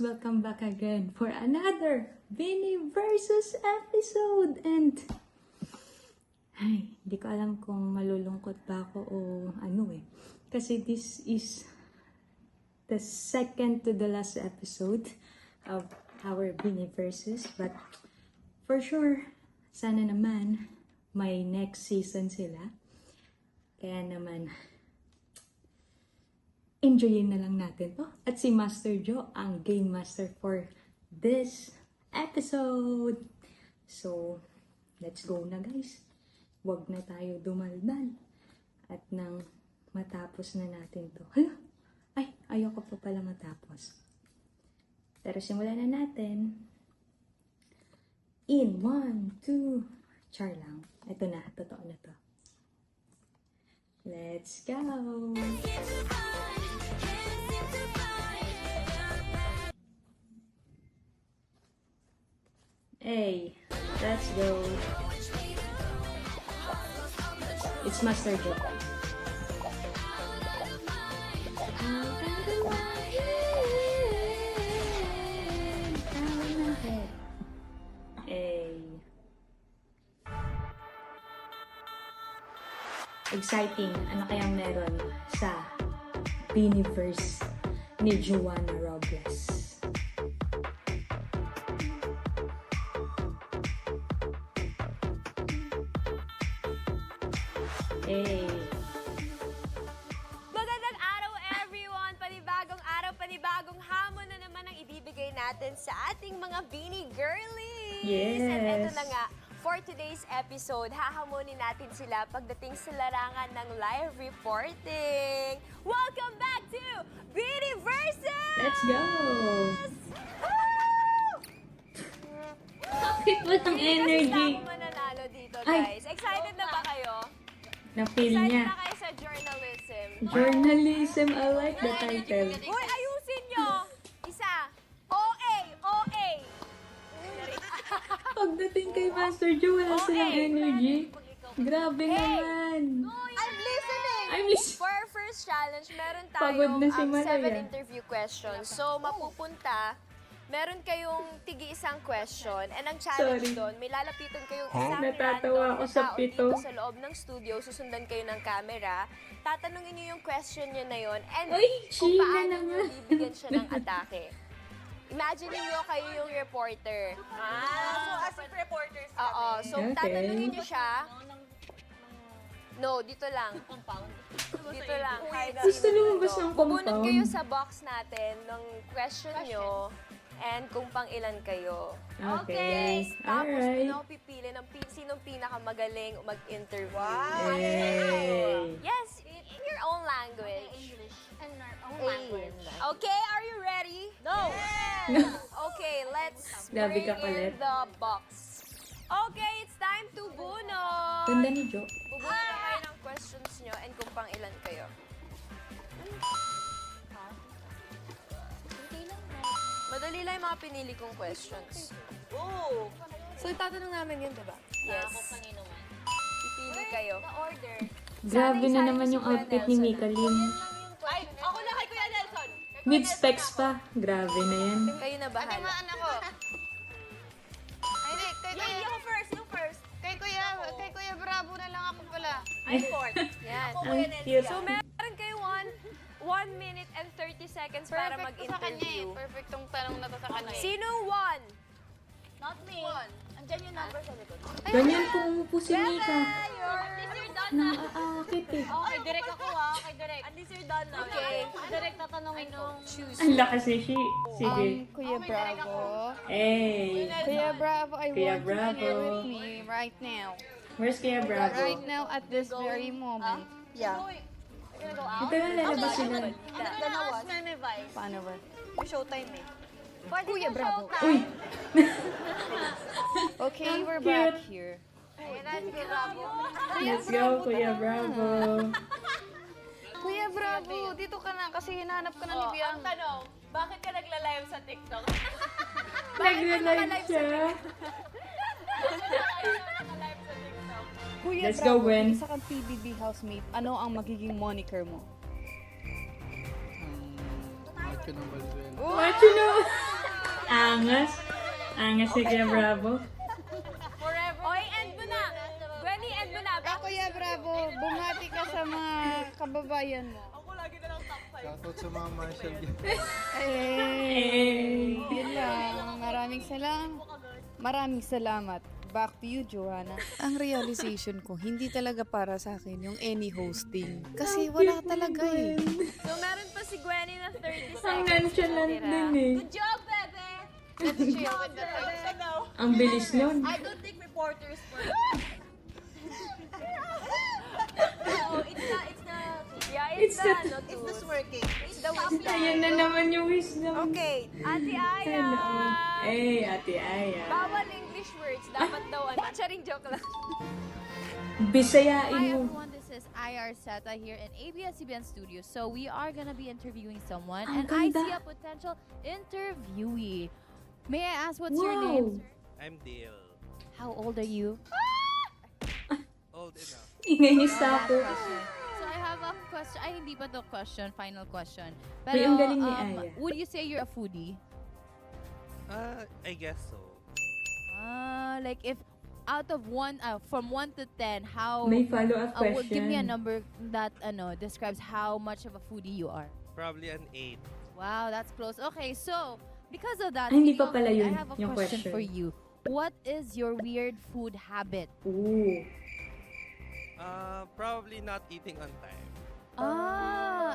welcome back again for another Vinny versus episode. And ay, hindi ko alam kung malulungkot ba ako o ano eh. Kasi this is the second to the last episode of our Vinny versus. But for sure, sana naman may next season sila. Kaya naman, enjoyin na lang natin to. At si Master Joe, ang Game Master for this episode. So, let's go na guys. Huwag na tayo dumaldal. At nang matapos na natin to. Hala! Ay, ayoko pa pala matapos. Pero simulan na natin. In 1, 2, char lang. Ito na, totoo na to. Let's go! Hey, let's go. It's Master Joe. Hey. Exciting. Ano kayang meron sa Biniverse ni Joanna Robles? Hey. Magandang araw everyone! Panibagong araw, panibagong hamon na naman ang ibibigay natin sa ating mga Bini Girlies! Yes! And eto na nga, for today's episode, hahamonin natin sila pagdating sa larangan ng live reporting. Welcome back to Bini Versus! Let's go! Bakit walang energy? Hindi ako mananalo dito, Ay. guys. Excited na ba kayo? Na-feel Excited niya. na kayo sa journalism? Journalism, I like the title. Hoy, ayusin nyo! Isa, OA, OA! Pagdating kay Master Joe, wala silang energy. Grabe naman. I'm listening! I'm listening. For our first challenge, meron Pagod tayong na si Malaya. 7 interview questions. So, mapupunta, meron kayong tigi-isang question. And ang challenge Sorry. doon, may lalapitan kayong isang Natatawa random ako na sa tao pito. dito sa loob ng studio. Susundan kayo ng camera. Tatanungin niyo yung question niyo na yun. And Uy, kung Sheila paano niyo naman. bibigyan siya ng atake. Imagine niyo kayo yung reporter. So, as if reporters Oo. So, Okay. tatanungin niyo siya. No, dito lang. Dito lang. Kahit Gusto sino lumabas dito. ng Bubunot compound. kayo sa box natin ng question nyo and kung pang ilan kayo. Okay. Tapos, Alright. doon ako pipili ng sinong pinakamagaling mag-interview. Hey. Yes, in your own language. in our own Hey. language. Okay, are you ready? No. Okay, let's Grabe bring ka palit. in the box. Okay, it's time to bunot. Ganda ni Joe. Bubunot na kayo ng questions nyo and kung pang ilan kayo. Madali lang yung mga pinili kong questions. Oo. So, itatanong namin yun, diba? Yes. Kanino man. Pipili kayo. order. Grabe na naman yung outfit ni Mika Lim. Ay, ako na kay Kuya Nelson. Mid specs pa. Grabe na yan. Kayo na bahala. Anak ko. Hindi, kay Kuya. Yung first, yung first. Kay Kuya Bravo na lang ako pala. Ay, Yan. ang cute. So, meron kayo 1 minute and 30 seconds para Perfect to sa kanya eh. mag-interview. Perfectong tanong na to sa kanya. Sino won? Not me. Andyan yung number sa likod. Ganyan pumupo si Mika. Sir Donna. Naaakit eh. Okay, direct ako kay direct. Andi Sir Donna. Okay. Direct na tanongin ko. Choose. Ang lakas ni Shi. Sige. Kuya Bravo. Hey. Kuya Bravo, I Kuya want you here Bravo. with me right now. Where's Kuya Bravo? Right now at this very moment. Yeah. Ito na lalabas sila. May vice. Paano ba? May showtime eh. Kuya Bravo. Uy! Okay, we're cute. back here. Ayan na, Kuya Bravo. Let's go, Kuya Bravo. Kuya Bravo, dito ka na kasi hinahanap ka na ni Bian. Ang tanong, bakit ka nagla-live sa TikTok? Nagla-live siya. Kuya Let's go, Bravo, Gwen. isa kang PBB housemate. Ano ang magiging moniker mo? What can I do? What you know? Angas. Angas si Kuya Bravo. Oy, end mo na. Gwenny, end mo na. Kuya Bravo, bumati ka sa mga kababayan mo. Shoutout sa mga martial game. Yun lang. Maraming salamat. Back to you, Joanna. Ang realization ko, hindi talaga para sa akin yung any hosting. Kasi wala talaga eh. So, meron pa si Gwenny na 30 Ang seconds. nonchalant natira. din eh. Good job, bebe! Let's chill with the time. Ang bilis nun. I don't think reporters work. Yeah, It's it's, the- the, It's the smirking. It's the wisdom. Ayan na naman yung wisdom. Okay, Ate Aya. Hello. Eh, Ate Aya. Bawal English words. Dapat daw ano. Charing joke lang. Bisayain Hi mo. everyone, this is IR Seta here in ABS-CBN Studios. So we are gonna be interviewing someone, Ang and I ganda. see a potential interviewee. May I ask what's your Wow. name? I'm Dale. How old are you? Old enough. Ingay niyo Last sa ako. question. So I have a question. Ay, hindi pa to question. Final question. Uy, ang galing ni Aya. would you say you're a foodie? I guess so. Like if out of from 1 to 10, how May follow-up would give me a question. number that describes how much of a foodie you are. Probably an 8. Wow, that's close. Okay, so because of that, Ay, hindi speaking pa pala of food, yun, I have a yung question question. for you. What is your weird food habit? Ooh. Probably not eating on time.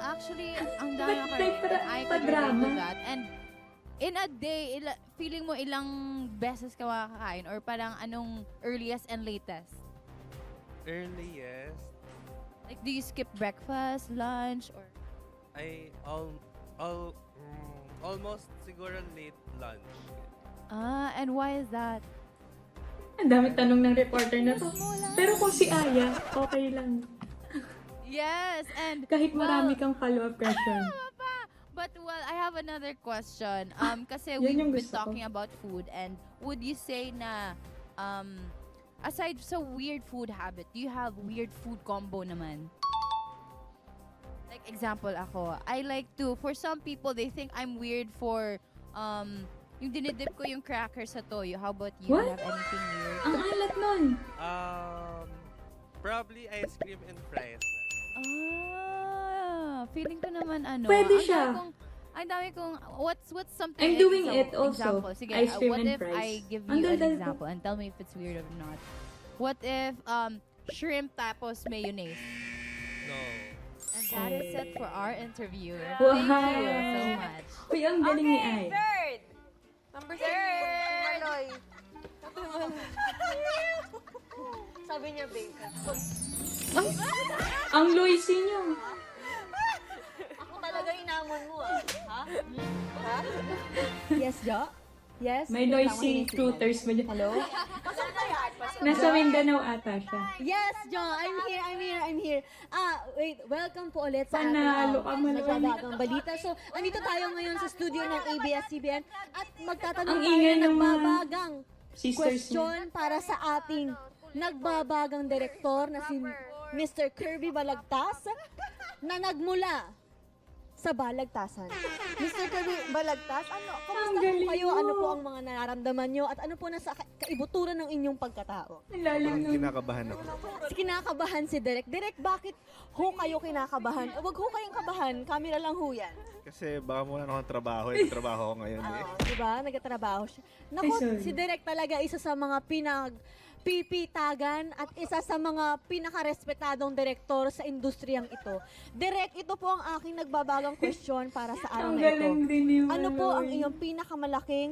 Actually, ang dami Ba't ako may rin. I could relate pa-drama? to that. And in a day, feeling mo ilang beses ka makakain? Or parang anong earliest and latest? Earliest, Like, do you skip breakfast, lunch, or... I almost siguro late lunch. And why is that? Ang dami tanong ng reporter na to. Pero kung si Aya, okay lang. Yes, and... Kahit marami well, kang follow-up question. But well, I have another question. Kasi Yan we've yung been gusto ko. talking about food, and would you say na aside sa weird food habit, do you have weird food combo naman? Like example ako, I like to, for some people they think I'm weird for yung dinidip ko yung cracker sa toyo. How about you? What? Do you have anything weird? Ang alat nun. Probably ice cream and fries. Feeling ko naman ano. Pwede ang siya. Ang dami kong, what's something, I'm doing so, it also. Example. Sige, Ice cream what and if fries. I give Ang you an daldal ko. example and tell me if it's weird or not? What if shrimp tapos mayonnaise? No. And that is it for our interview. Wow. Thank you so much. Uy, ang galing ni Okay, Aya. third. Number 3. Third. Maloy. Sabi niya, babe. Ang Loisy niyo. Ako talaga inamon mo, ah. Ha? Ha? Yes, Jo? Yes? May Loisy truthers mo dyan. Hello? Nasa Mindanao ata siya. Yes, Jo! I'm here. Wait, welcome po ulit sa Panalo ka, Maloy. Nagbabagang balita. So, andito tayo ngayon sa studio ng ABS-CBN at magtatanong Ang tayo ingay ng ng mga nagbabagang Sisters niya. question para sa ating nagbabagang direktor na si Mr. Kirby Balagtas na nagmula sa Balagtasan. Mr. Kirby Balagtas, kamusta po galing kayo? mo. Ano po ang mga nararamdaman nyo? At ano po nasa kaibuturan ng inyong pagkatao? Ang lalim Parang ng... kinakabahan ako. Kinakabahan si Direk. Direk, bakit ho kayo kinakabahan? Huwag ho kayong kabahan. Camera lang ho yan. Kasi baka muna ako ng trabaho. Trabaho ko ngayon eh. Diba? Nagtatrabaho siya. Naku, Ay, sorry. si Direk talaga isa sa mga pipitagan at isa sa mga pinakarespetadong direktor sa industriyang ito. Direk, ito po ang aking nagbabagang question para sa araw Ang na ito. galing din ni Ano po ang Maloy. iyong pinakamalaking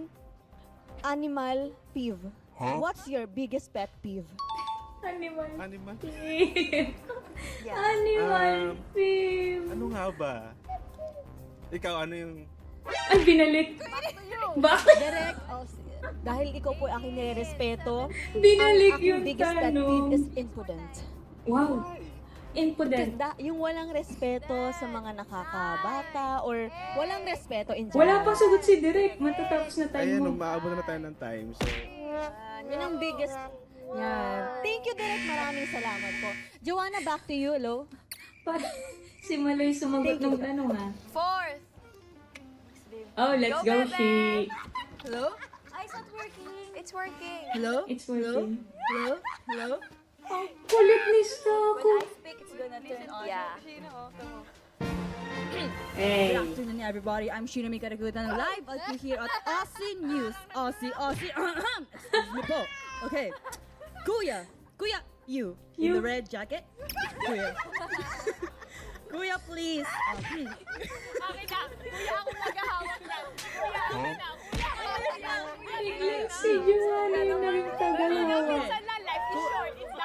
animal peeve? What's your biggest pet peeve? Animal. Animal? Animal film. Ano nga ba? Ikaw, ano yung... Ay, binalik. Bakit? Direk, dahil ikaw po aking nirerespeto, Binalik ang yung aking biggest pet peeve tanong. is impudent. Wow. Impudent. Yung walang respeto sa mga nakakabata or walang respeto in general. Wala pang sagot si Direk. Matatapos na tayo Ayan, mo. umaabot na tayo ng time. So, Yun ang biggest. Yan. Thank you, Direk. Maraming salamat po. Joanna, back to you. Hello? Si Maloy sumagot ng tanong ha. Fourth. Oh, let's Go, go, Bebe! she. Hello? It's not working. It's working. Hello? It's working. Hello? Hello? Ang kulit ni Stock. When I speak, it's gonna turn on. Yeah. Hey. Good afternoon, everybody. I'm Sheena Mikaragutan live at you here at Aussie News. Aussie. Excuse me po. Okay. Kuya, you in the red jacket. Kuya. Kuya, please. Please. Biglang si Joanna yung nagtagalawa.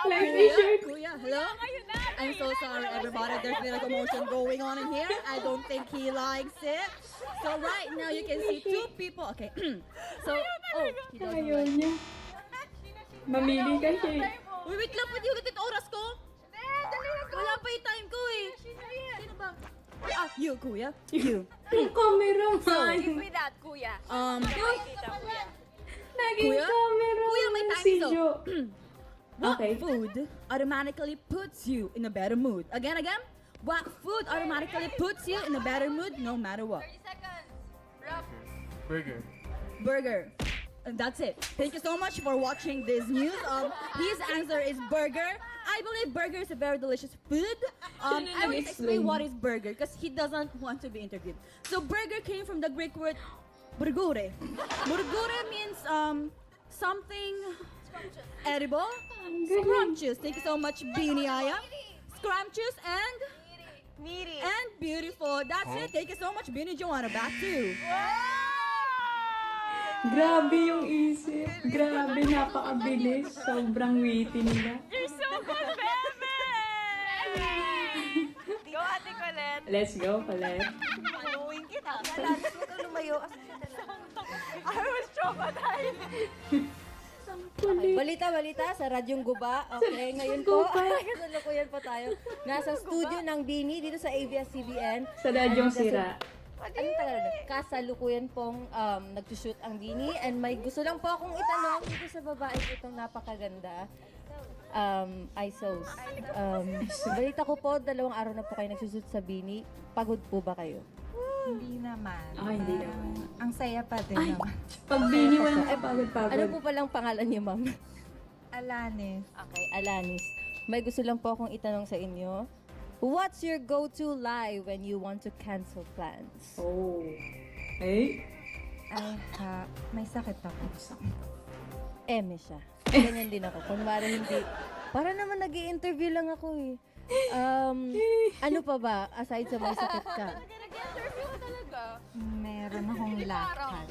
Life is short. Kuya, hello? I'm so sorry, everybody. There's been a commotion going on in here. I don't think he likes it. So right now you can see two people. Okay. So, he doesn't Ayaw like. niya. Mamili ka siya. Wait lang po, di ulit oras ko. Wala pa yung time ko eh. Sino ba? You, kuya. You. Ang camera man. Give me that, kuya. Naging Kuya? camera Kuya, may man time si to. Jo. What Okay. food automatically puts you in a better mood? Again. What food automatically puts you in a better mood no matter what? Burger. And that's it. Thank you so much for watching this news. His answer is burger. I believe burger is a very delicious food. I will explain what is burger because he doesn't want to be interviewed. So burger came from the Greek word burgure. Burgure means something edible. Scrumptious. Thank you so much, Beanie Aya. Scrumptious and Meaty. and beautiful. That's it. Thank you so much, Beanie Joanna. Back to you. Grabe yung isip. Grabe, napakabilis. Sobrang witty nila. You're so good, bebe! Go, Ate Colette. Let's go, Colette. Panuwing kita. Huwag kang lumayo. I was traumatized. Balita sa Radyong Guba. Okay, ngayon po, kasalukuyan po tayo. Nasa studio ng Bini dito sa ABS-CBN. Sa Radyong Sira. Anong tagal na? Kasalukuyan pong nagsushoot ang Bini. And may gusto lang po akong itanong dito sa babae itong napakaganda. ISOs. Balita ko po, 2 araw na po kayo nagsushoot sa Bini. Pagod po ba kayo? Hindi naman. Hindi naman. Ang saya pa din naman. Pag Bini, walang kapagod-pagod. Ano po palang pangalan niyo, ma'am? Alanis. Okay, Alanis. May gusto lang po akong itanong sa inyo. What's your go-to lie when you want to cancel plans? Oh. Eh? Ay, may sakit ako. Eme siya. Ganyan din ako. Kunwari hindi. Para naman nag-i-interview lang ako eh. Ano pa ba? Aside sa may sakit ka. Meron akong lakad.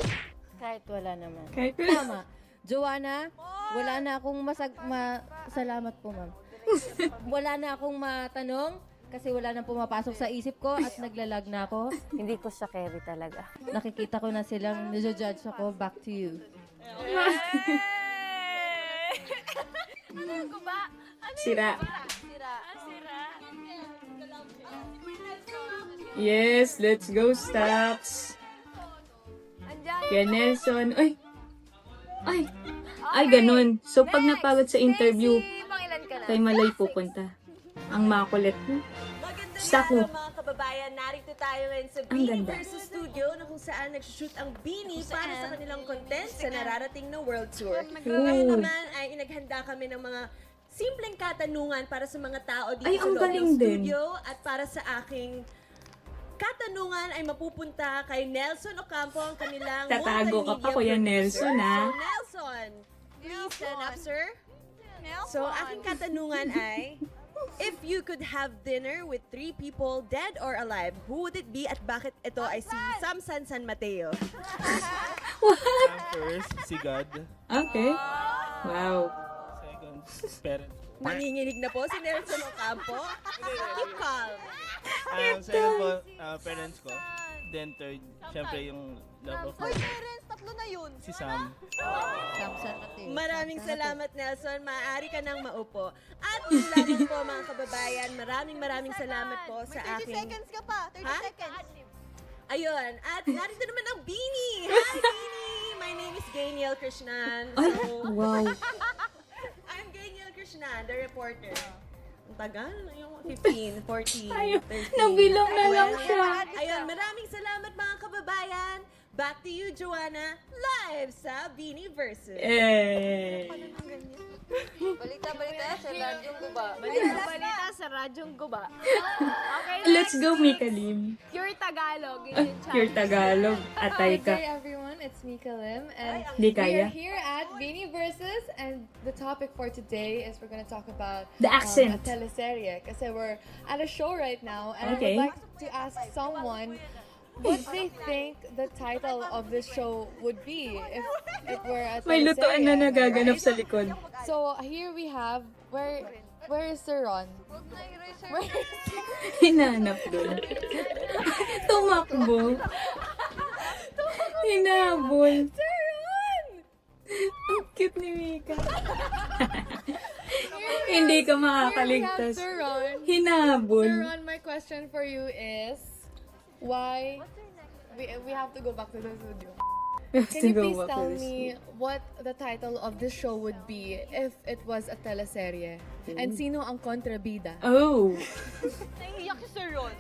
Kahit wala naman. Kahit Tama. Joanna, wala na akong salamat po, ma'am. Wala na akong matanong kasi wala nang pumapasok sa isip ko at naglalag na ako. Hindi ko siya carry talaga. Nakikita ko na silang njo-judge ako. Back to you. Ano ko ba? Sira. Sira. Yes, let's go, Stocks. Andiyan. Kaya Nelson. Ay, ganun. So, pag napagod sa interview, Daisy, pangilan ka na? kay Malay pupunta. Ang makulit mo. Magandang Sako. araw mga kababayan. Narito tayo ngayon sa Ang Bini ganda. versus Studio na kung saan nagsushoot ang Bini para sa kanilang content sa nararating na World Tour. Ngayon naman ay inaghanda kami ng mga simpleng katanungan para sa mga tao dito Ay, sa ang loob ng galing din. studio at para sa aking katanungan ay mapupunta kay Nelson Ocampo, ang kanilang Tatago ka pa, multimedia Kuya producer. Nelson, ha? So, Nelson, please stand up, sir. So, aking katanungan ay, if you could have dinner with 3 people, dead or alive, who would it be at bakit ito ay si Samson San Mateo? First, si God. Okay. Wow. Second, parents. Nanginginig na po si Nelson Ocampo. Keep calm. Second po, parents ko. Then third, syempre yung love of my Parents, 3 na yun. si Sam. Maraming salamat, Nelson. Maaari ka nang maupo. At yun lamang po, mga kababayan, maraming salamat po sa 30 aking... seconds ka pa. 30 Ha? seconds. Ayun, at narito naman ang Bini! Hi, Bini! My name is Gainiel Krishnan. So, Wow. I'm Gainiel Krishnan, the reporter. Ang tagal, yung 15, 14, Ayun, 13. nabilong na lang Well, siya. Ayun, maraming salamat mga kababayan. Back to you, Joanna, live sa Beanie Versus. Eh. Balita sa Radyong Guba. Balita sa Radyong Guba. Okay, Let's go, Mika Lim. Pure Tagalog. Yun yung Pure challenge. Tagalog. Atay ka. Hi everyone, it's Mika Lim and Di we are kaya. here at Beanie Versus and the topic for today is we're going to talk about The accent. a teleserye kasi we're at a show right now and Okay. I would like to ask someone what they think the title of this show would be if it were a May lutuan na teleserye, nagaganap right? sa likod. So here we have where is Sir Ron? Where is Hinanap doon. Tumakbo. Hinabol. Sir Ron? Ang cute ni Mika. Hindi ka Here we have makakaligtas. Sir Ron. Hinabol. Sir Ron, my question for you is why we have to go back to the studio. Can you please tell me what the title of this show would be if it was a teleserye? And sino ang kontrabida? Oh. Naiiyak si Sir Ron.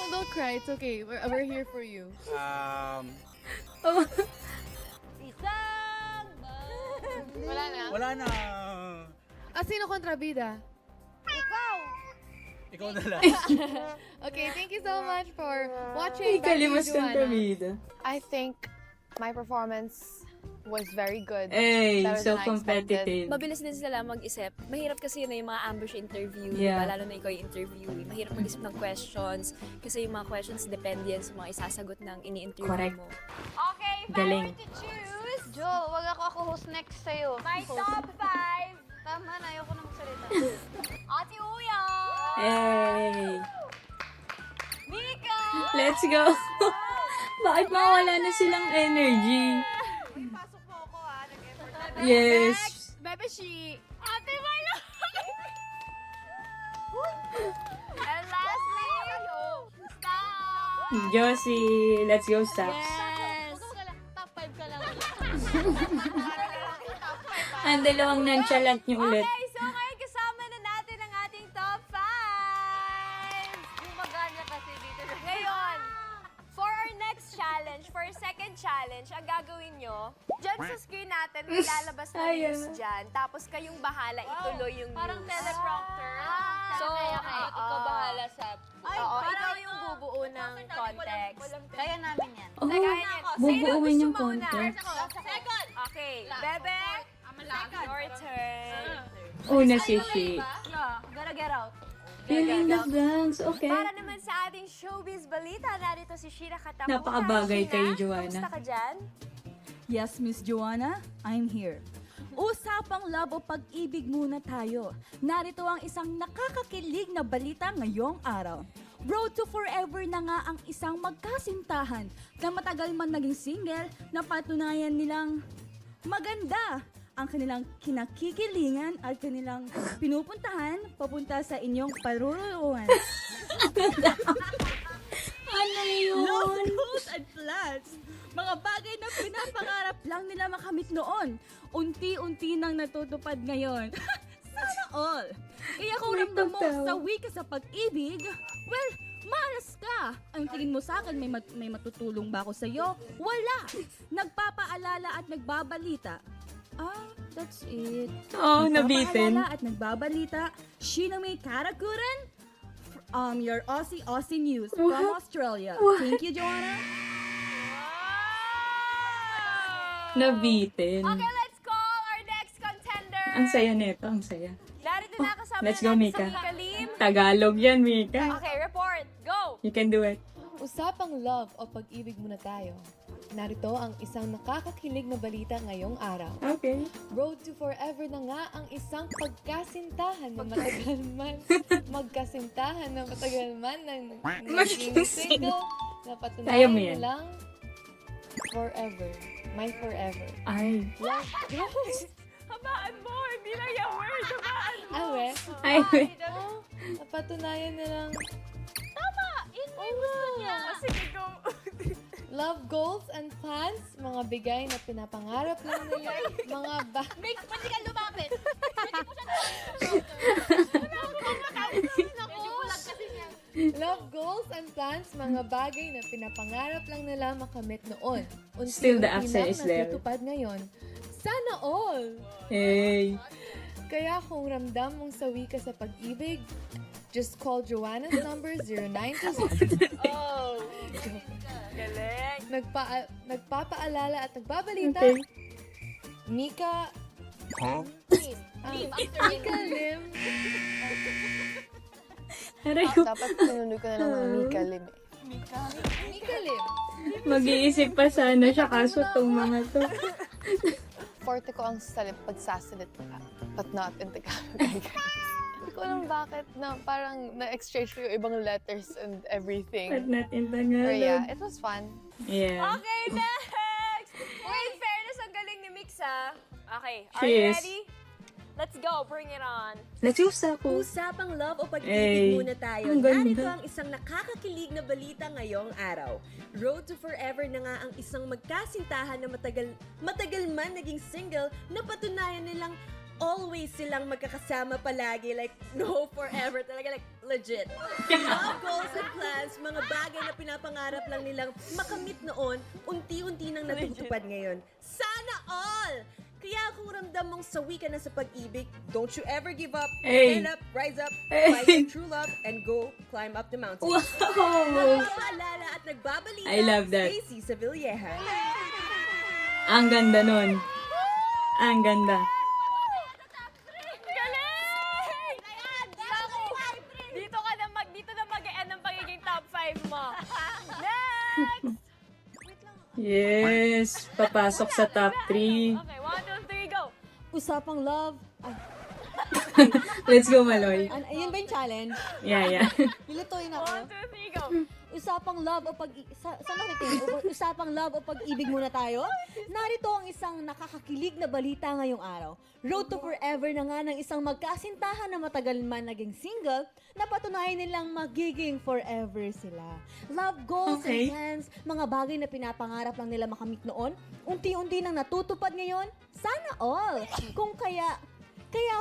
Don't cry, it's okay. We're here for you. Oh. Wala na. Wala na. Sino kontrabida? Ikaw na lang. Okay, thank you so much for watching. Mika Back to Lim you, mas Joanna. kontrabida. I think my performance was very good. Ay, Better so than I competitive. Mabilis din sila mag-isip. Mahirap kasi na yung mga ambush interview, Yeah. diba? Lalo na ikaw yung interview. Mahirap mag-isip ng questions kasi yung mga questions depende yan sa mga isasagot ng ini-interview Correct. mo. Okay, if Galing. I were to choose... Jo, wag ako host next sa'yo. My top 5! Tama na, ayoko na magsalita. Ate Uya! Hey. Mika! Let's go. Bakit mawala na silang energy? Pasok po ako nag-effort. Yes. Bebe Shi! Ate Malo! And lastly, stop! Josie, let's go, Stax. Yes! Top 5 ka lang. Ang dalawang nonchalant niyo ulit. Okay, so ngayon kasama na natin ang ating top 5! Gumagana kasi dito. Ngayon, for our next challenge, for our second challenge, ang gagawin nyo, dyan sa screen natin, may lalabas na Ayan. news dyan. Tapos kayong bahala ituloy yung Parang news. teleprompter. So, ikaw bahala sa... Oo, ikaw yung bubuo ng context. Kaya namin yan. Oh, Kaya niyan. bubuuin Sino yung gusto mauna? context. Second! Okay, Bebe, your turn. Una si Shi. Gotta get out. Feeling the blanks, okay. Para naman sa ating showbiz balita, narito si Shira Katakuta. Napakabagay Shira, kay Joanna. Kumusta ka dyan? Yes, Miss Joanna, I'm here. Usapang love o pag-ibig muna tayo. Narito ang isang nakakakilig na balita ngayong araw. Road to Forever na nga ang isang magkasintahan na matagal man naging single na patunayan nilang maganda ang kanilang kinakikilingan at kanilang pinupuntahan papunta sa inyong paruruluan. Ano yun? Love goals and plans. Mga bagay na pinapangarap lang nila makamit noon. Unti-unti nang natutupad ngayon. Sana all. Kaya kung May ramdam mo totoo. sa wika sa pag-ibig, well, malas ka. Ang tingin mo sa akin, may matutulong ba ako sa'yo? Wala. Nagpapaalala at nagbabalita. That's it. Oh, nabitin. Nagpapaalala at nagbabalita. Shinami Karakuran, your Aussie News from What? Australia. What? Thank you, Joanna. Nabitin. Okay, let's call our next contender. Ang saya nito, ang saya. Narito na kasama Let's na go, natin Mika. si Mika Lim. Tagalog yan, Mika. Okay, report. Go! You can do it. Usapang love o pag-ibig muna tayo. Narito ang isang nakakakilig na balita ngayong araw. Okay. Road to Forever na nga ang isang pagkasintahan na matagal man. Magkasintahan na matagal man ng naging single na Kaya mo patunayan yan. nilang forever. My forever. Ay. Love goes. Habaan mo, hindi lang yung word. Habaan mo. Awe. Ay, wait. Napatunayan nilang Tama! Yun mo yung gusto niya. Sige, go. love goals and plans, mga bigay na pinapangarap lang nila, mga Make, pwede ka lumapit. Pwede mo siya love goals and plans plans, mga bagay na pinapangarap lang nila makamit noon. Still the Unti-unti accent lang is there. natutupad ngayon. Sana all! Hey. Kaya kung ramdam mong sawi ka sa pag-ibig, just call Joanna's number 0926. Oh! Galing! Nagpapaalala at nagbabalita. Okay. Mika Mika Lim. Aray ko. Dapat sinunod ko na lang mga Mika Lim eh. Mika Lim. Mag-iisip pa sana siya kaso tong mga to. Forte ko ang pagsasalita, but not in Tagalog. Hindi ko alam bakit na parang na-exchange ko yung ibang letters and everything. But not in But yeah, Tagalog. it was fun. Yeah. Okay, next! Wait, fairness, ang galing ni Mixa. Okay, are She you is. ready? Let's go, bring it on. Let's use ako. Usapang love o pag-ibig Hey, muna tayo. ang ganda. Narito ang isang nakakakilig na balita ngayong araw. Road to Forever na nga ang isang magkasintahan na matagal man naging single na patunayan nilang always silang magkakasama palagi. Like, no forever. Talaga, like, legit. Love goals and plans, mga bagay na pinapangarap lang nilang makamit noon, unti-unti nang natutupad ngayon. Sana all! Kaya kung ramdam mong sawi ka na sa pag-ibig, don't you ever give up. Hey. Stand up, rise up, Hey. find your true love, and go climb up the mountain. Wow! Nagpapaalala at nagbabalita, I love that. Stacey Sevilleja. Ang ganda nun. Ang ganda. Galing! Dito na mag-e-end ng pagiging top 5 mo. Next! Yes. Papasok sa top 3. Okay, 1, 2, 3, go! Usapang love. Ay, Let's go, Maloy. yun ba yung challenge? Yeah. Nilituin ako. 1, 2, 3, go! Usapang love o saan nakitin? Usapang love o pag-ibig muna tayo? Narito ang isang nakakakilig na balita ngayong araw. Road to Forever na nga ng isang magkasintahan na matagal man naging single, na patunayan nilang magiging forever sila. Love goals Okay. and plans, mga bagay na pinapangarap lang nila makamit noon, unti-unti nang natutupad ngayon, sana all! Kung kaya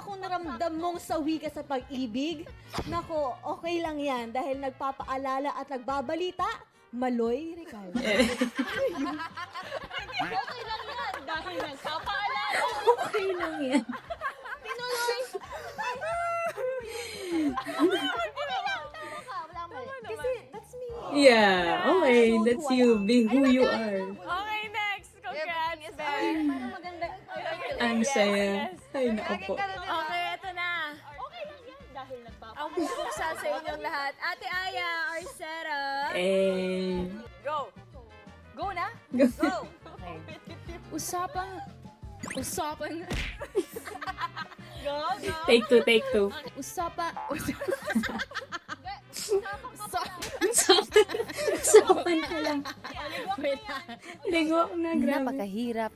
kung naramdam mong sawi ka sa pag-ibig, nako, okay lang yan dahil nagpapaalala at nagbabalita, Maloy Rical. Okay lang yan dahil nagpapaalala. Okay lang yan. Tinuloy. Kasi that's me. Yeah. Okay. That's you. Be who you are. Okay, next! Congrats, Bear! Parang maganda. Ang saya. Ay, naku po. Okay, eto na. Okay lang yan dahil nagpapaalala. Ang bubuksan sa inyong lahat. Ate Aya, Arcera. Eh. Go! Go na? Go. Go! Usapang Go, go! Take two. Usapan Usapan ka lang. Ligo na, grabe. Napakahirap.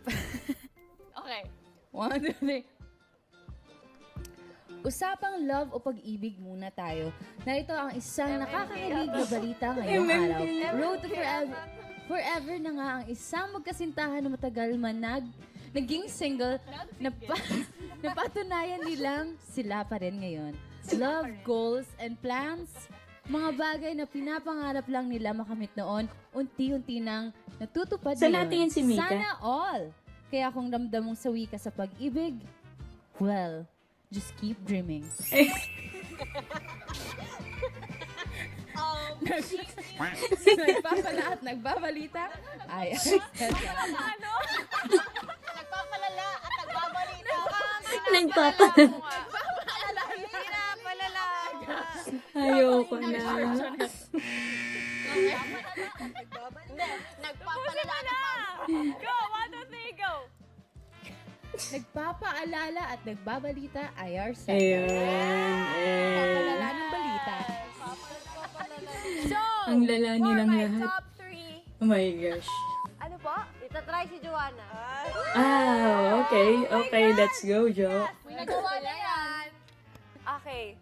Okay. 1, 2, 3. Usapang love o pag-ibig muna tayo. Narito ang isang nakakakilig na balita ngayong araw. Road to Forever. Forever na nga ang isang magkasintahan na matagal man naging single na napatunayan nilang sila pa rin ngayon. Love, goals, and plans, mga bagay na pinapangarap lang nila makamit noon, unti-unti nang natutupad Saan ngayon. natin yan si Mika? Sana all! Kaya kung ramdam mong sawi ka sa pag-ibig, well, just keep dreaming. Nagpapala at nagbabalita. Ay, Ano? Nagpapalala at nagbabalita. Ayoko na. Nagpapalala na! Go! 1, 2, 3, go! nagpapaalala at nagbabalita IR Center. Ayun. Papalala ng balita. So, Ang lala for nilang my lahat. top 3, Oh my gosh. ano po? Itatry si Joanna. Okay. Okay, let's go, Jo. May nagawa na yan. Okay.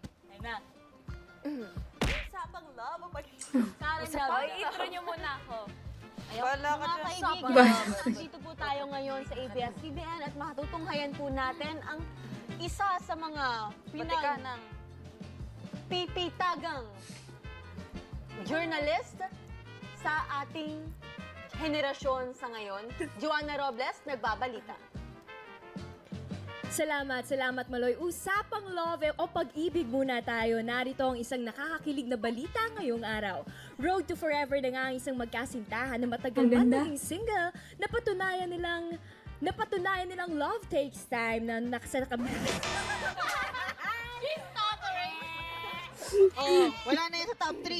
Usapang love o pag Okay, intro nyo muna ako. Wala ka Mga dyan. kaibigan, dito po tayo ngayon sa ABS-CBN at matutunghayan po natin ang isa sa mga pipitagang journalist sa ating henerasyon sa ngayon. Joanna Robles, nagbabalita. Salamat Maloy. Usapang love o pag-ibig muna tayo. Narito ang isang nakakakilig na balita ngayong araw. Road to Forever na nga ang isang magkasintahan na matagal man naging single. Napatunayan nilang love takes time na nakasakam. Wala na yun sa top 3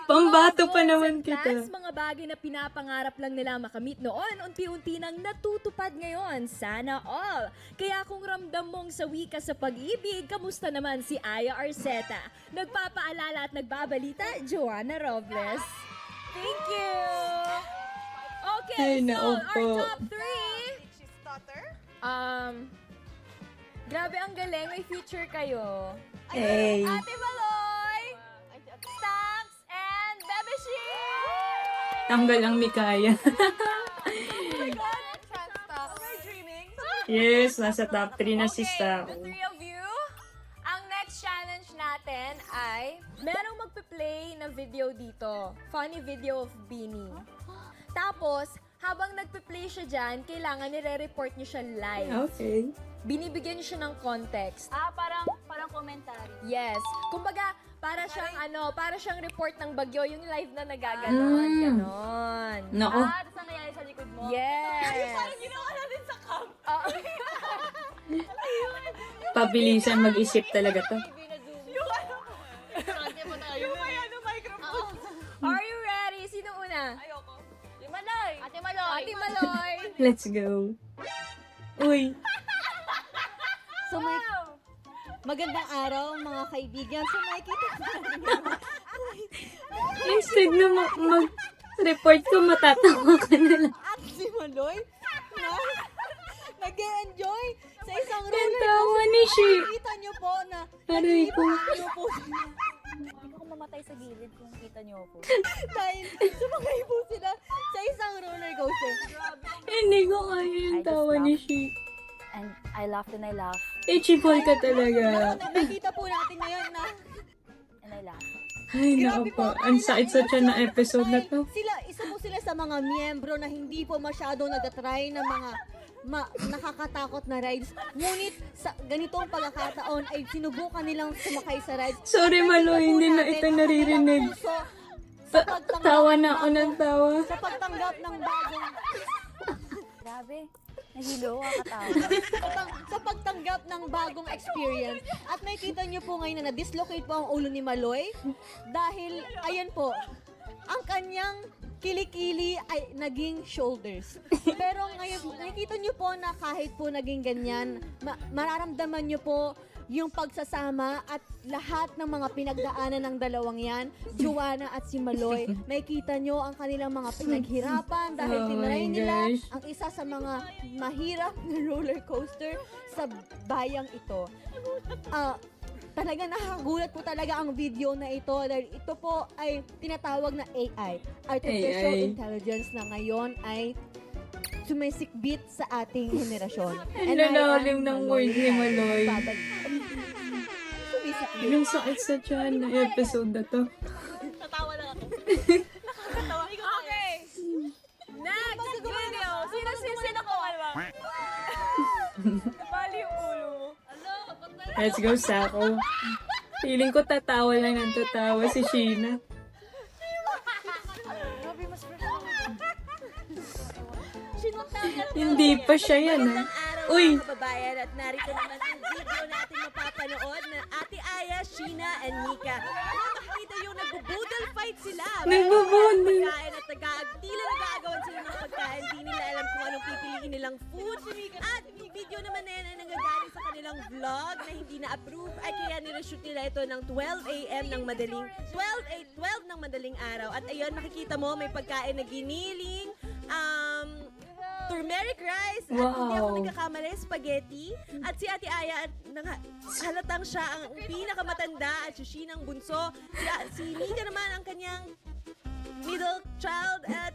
Pambato pa naman kita. Plans, mga bagay na pinapangarap lang nila makamit noon, unti-unti nang natutupad ngayon. Sana all. Kaya kung ramdam mong sawi ka sa pag-ibig, kamusta naman si Aya Arceta? Nagpapaalala at nagbabalita, Joanna Robles. Thank you! Okay, Ay, so nako our po. top 3. Grabe ang galing, may future kayo. Hey. Ate Maloy, Stacks, and Bebeshi! Tanggal ang Mikaya. Yes, nasa top 3 na si Star. The three of you, ang next challenge natin ay merong magpe-play ng video dito. Funny video of Beanie. Tapos, habang nagpe-play siya dyan, kailangan nire-report niyo siya live. Okay. Binibigyan niyo siya ng context. Parang commentary. Yes. Kumbaga, para siyang report ng bagyo, yung live na nagaganon. Ganon. Nako. Tapos ang nangyari sa likod mo? Yes. Parang ginawa natin sa cam. Pabilisan mag-isip talaga to. Are you ready? Sino una? Ate Maloy! Ate Maloy. Let's go. Uy. So magandang araw mga kaibigan. So makikita ko Instead na mag-report ko, matatawa ka na lang. at si Maloy na nag-enjoy sa isang roller Tawa ni Shi. Kita niyo po na Aray ko. niyo po Hindi ko mamatay sa gilid kung kita niyo ako. dahil sumakay po sila sa isang roller coaster. Hindi ko kaya yung tawa ni Shi. And I laughed and I laughed Chibol ka talaga. Nakita po natin ngayon na and I laughed. Ay, naku po. Ang sakit sa tiyan na episode na to. isa po sila sa mga miyembro na hindi po masyado nag-try ng mga nakakatakot na rides. Ngunit sa ganitong pagkakataon ay sinubukan nilang sumakay sa rides. Sorry, Maloy. Hindi na ito naririnig. Tawa na ako ng tawa. Sa pagtanggap ng bagong Grabe, nahilo ako katawa. sa pagtanggap ng bagong experience. At nakikita niyo po ngayon na na-dislocate po ang ulo ni Maloy dahil ayan po, ang kanyang kilikili ay naging shoulders. Pero ngayon, nakikita niyo po na kahit po naging ganyan, mararamdaman niyo po yung pagsasama at lahat ng mga pinagdaanan ng dalawang yan, Joanna at si Maloy, may kita nyo ang kanilang mga pinaghirapan dahil Oh tinry my nila gosh. ang isa sa mga mahirap na roller coaster sa bayang ito. Talaga nakakagulat po talaga ang video na ito dahil ito po ay tinatawag na AI, Artificial AI. Intelligence, na ngayon ay sumisikbit sa ating henerasyon. Ang lalalim ng word ni Maloy. Sumisikbit. Ang sakit sa tiyan na episode na to. Natawa lang ako. Okay. Next video. Sino ko? Bali yung ulo mo. Let's go, Sako. Feeling ko tatawa lang ng tatawa si Sheena. Hindi pa siya yan, ha? Uy! Mga kababayan, at narito naman ang video natin mapapanood na Ate Aya, Sheena, and Mika. Makikita yung nagbo-boodle fight sila. Nagbo-boodle. Pagkain at tila nag-aagawan sila ng pagkain. Di nila alam kung anong pipiliin nilang food. At yung video naman na yan ay nanggagaling sa kanilang vlog na hindi na-approve. Ay kaya nire-shoot nila ito ng 12 a.m. ng madaling 12 ng madaling araw. At ayun, makikita mo may pagkain na giniling, turmeric rice, at hindi ako Wow. nagkakamali, spaghetti. At si Ate Aya, halatang siya ang pinakamatanda at si Sheena ang bunso. Si Mika naman ang kanyang middle child at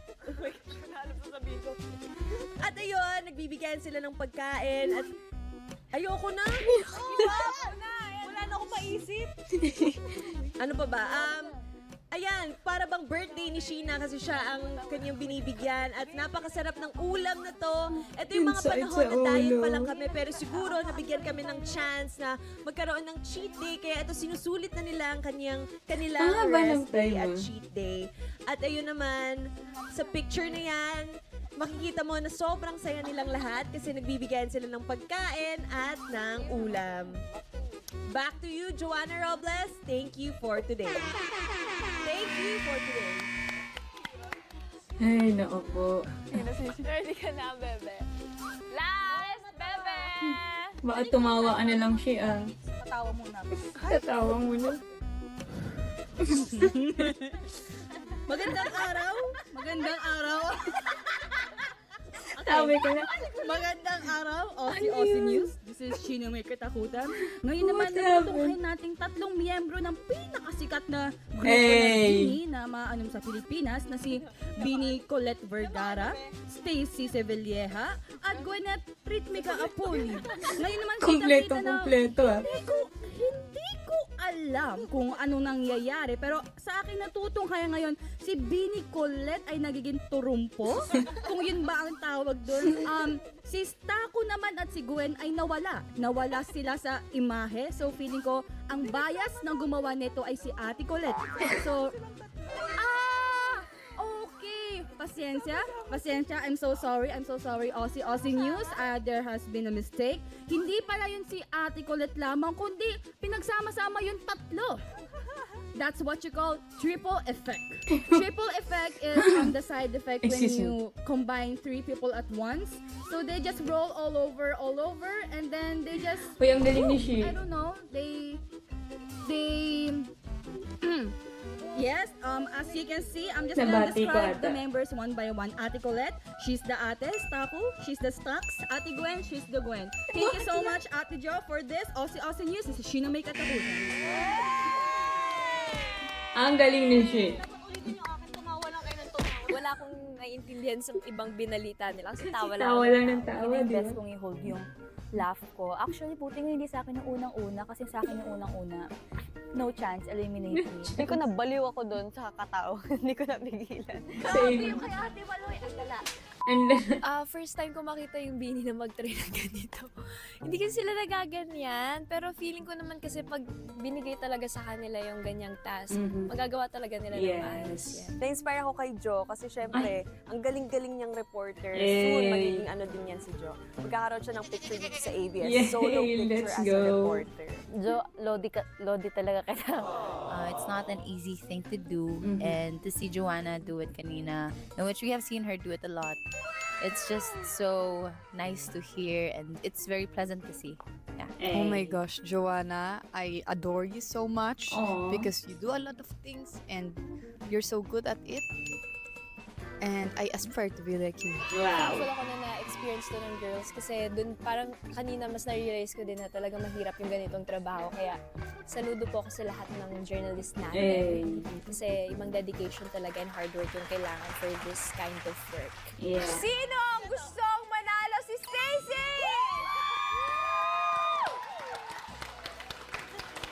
at ayun, nagbibigyan sila ng pagkain at ayoko na. Wala na akong maisip. Ano pa ba? Ayan, para bang birthday ni Sheena kasi siya ang kanyang binibigyan at napakasarap ng ulam na to. Ito yung mga panahon na diet pa lang kami pero siguro nabigyan kami ng chance na magkaroon ng cheat day kaya ito sinusulit na nila ang kanilang rest day at cheat day. At ayun naman, sa picture na yan, makikita mo na sobrang saya nilang lahat kasi nagbibigayan sila ng pagkain at ng ulam. Back to you, Joanna Robles. Thank you for today. Thank you for today. Ay, nako po. Ready ka na, bebe. Last, bebe! Baka tumawa ka na lang siya. Patawa muna. Tatawa mo na. Magandang araw! Magandang araw! Sabi ko na. Magandang araw, Aussie News. This is Sheena May Katakutan. Ngayon naman, What natutunghayin nating 3 miyembro ng pinakasikat na grupo ng Hey! Bini na maanom sa Pilipinas na si Bini Colette Vergara, Stacy Sevilleja, at Gwyneth Ritmica Apoli. Ngayon naman, kita-kita na Kompleto ah. hindi ko alam kung ano nangyayari pero sa akin natutunghayan ngayon si Bini Colette ay nagiging turumpo kung yun ba ang tawag doon. Si Stako naman at si Gwen ay nawala sila sa imahe, so feeling ko ang bias ng gumawa nito ay si Ate Colette. So okay, pasensya, I'm so sorry, Aussie News, there has been a mistake. Hindi pala yun si Ate Colette lamang, kundi pinagsama-sama yung 3. That's what you call triple effect. Triple effect is the side effect when you combine 3 people at once. So they just roll all over, and then they just, Uy, ang galing ni Shi. I don't know, they yes, as you can see, I'm just gonna Nabati ko describe the ata. members one by one. Ate Colette, she's the ate. Staku, she's the stocks. Ate Gwen, she's the Gwen. Thank you so much, Ate Jo, for this. Aussie News, this is Sheena May Katakutan. Ang galing ni Shi. Wala akong naiintindihan sa ibang binalita nila. Kasi tawa lang. Tawa lang ng tawa, Yun yung di ba? best kong i-hold yung laugh ko. Actually, buti nga hindi sa akin yung unang-una. Kasi sa akin yung unang-una, no chance, eliminate me. Hindi ko nabaliw ako doon sa kakatao. Hindi ko napigilan. Grabe yung kay Ate Maloy. Ang gala. And First time ko makita yung Bini na mag-try ng ganito. Hindi kasi sila nagaganyan. Pero feeling ko naman kasi pag binigay talaga sa kanila yung ganyang task, magagawa talaga nila ng ayos. Yeah. Na-inspire ako kay Jo kasi syempre, ang galing-galing niyang reporter. Yay. Soon, magiging ano din yan si Jo. Magkakaroon siya ng picture dito sa ABS. Yay, Solo picture let's as a go. reporter. Jo, Lodi talaga kita. It's not an easy thing to do, and to see Joanna do it kanina, in which we have seen her do it a lot. It's just so nice to hear, and it's very pleasant to see. Yeah. Oh my gosh, Joanna, I adore you so much Aw. because you do a lot of things and you're so good at it. And I aspire to be like you. wow. Thankful ako na na-experience to ng girls kasi dun parang kanina mas na-realize ko din na talaga mahirap yung ganitong trabaho. Kaya saludo po ako sa lahat ng journalist natin. Kasi ibang dedication talaga and hard work yung kailangan for this kind of work. Yeah. Sino ang gustong manalo si Stacy?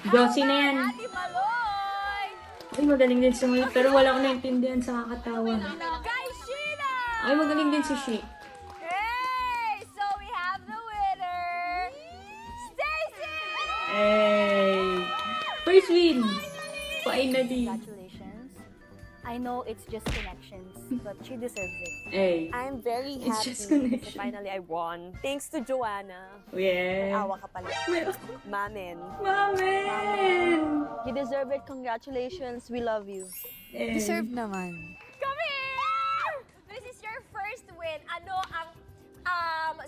Josie na yan. Ate Maloy! Ay, magaling din sumunod. Pero wala ko naintindihan sa kakatawa. Kay Sheena! Ay, magaling din si Shi. Hey! So we have the winner! Stacy! Hey! First win! Finally! Congratulations. I know it's just connections, but she deserves it. Hey! I'm very It's happy just kasi connection. finally I won. Thanks to Joanna. Yeah! Awa ka pala. Mamen. Mamen! You deserve it. Congratulations. We love you. Hey. Deserve naman. Come here! This is your first win. Ano ang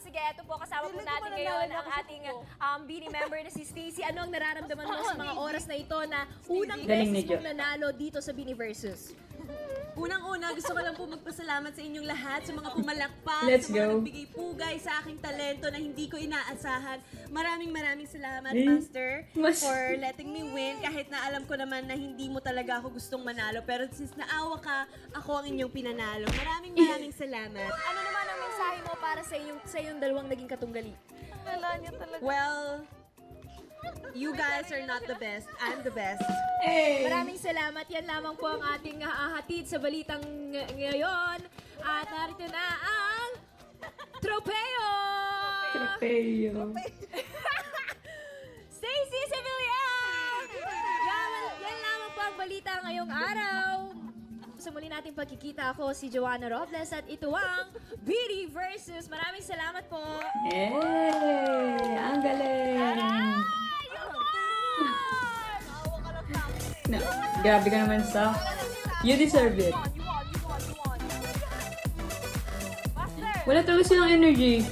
sige, ito po kasama po natin ngayon ang ating Bini member na si Stacy. Ano ang nararamdaman mo sa mga oras na ito na unang Galing ni beses Jo. mong nanalo dito sa Bini Versus? Unang-una, gusto ko lang po magpasalamat sa inyong lahat, sa mga pumalakpak, Let's sa mga go. nagbigay pugay sa aking talento na hindi ko inaasahan. Maraming salamat, Eh, Master, mas- for letting me win. Kahit na alam ko naman na hindi mo talaga ako gustong manalo. Pero since naawa ka, ako ang inyong pinanalo. Maraming salamat. Ano naman ang mensahe mo para sa iyong dalawang naging katunggali? Wala niya talaga. Well, You guys are not the best. I'm the best. Maraming salamat. Yan lamang po ang ating hatid sa balitang ngayon. At narito na ang tropeo! Stacy Sevilla! Yan lamang po ang balita ngayong araw. Sa muli nating pagkikita, ako si Joanna Robles at ito ang Beauty Versus. Maraming salamat po. Ang galing! No, grabe ka naman sa. You deserve it. Wala talaga silang energy.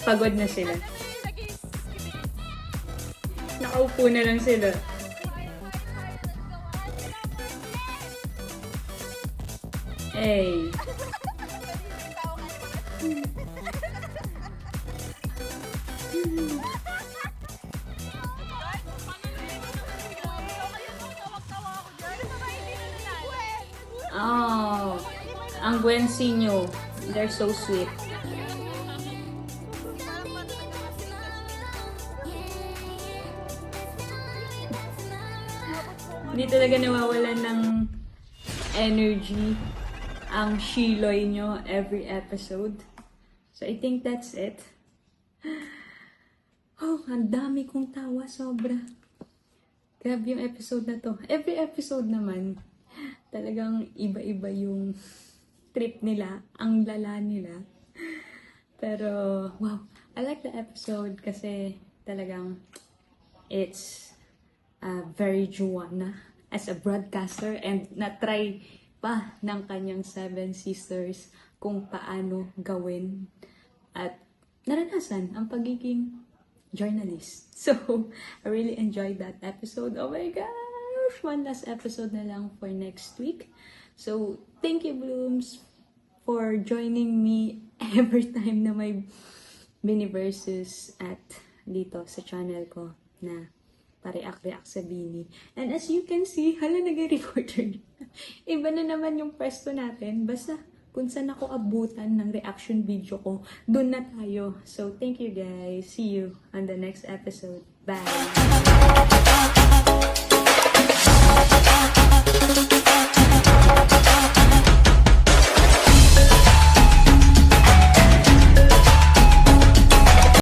Pagod na sila. Nakaupo na lang sila. Hey. Oh, ang Gwensinyo. They're so sweet. Hindi talaga nawawalan ng energy ang Shiloy nyo every episode. So, I think that's it. Oh, ang dami kong tawa, sobra. Grabe yung episode na to. Every episode naman, talagang iba-iba yung trip nila, ang lala nila. Pero, wow, I like the episode kasi talagang it's very Joanna as a broadcaster and na-try pa ng kanyang 7 sisters kung paano gawin at naranasan ang pagiging journalist. So, I really enjoyed that episode. Oh my gosh! One last episode na lang for next week. So, thank you, Blooms, for joining me every time na may Biniversus at dito sa channel ko na pa-react sa Bini. And as you can see, hala, nag-reporter. Iba na naman yung pwesto natin. Basta kung saan ako abutan ng reaction video ko, dun na tayo. So, thank you guys. See you on the next episode. Bye!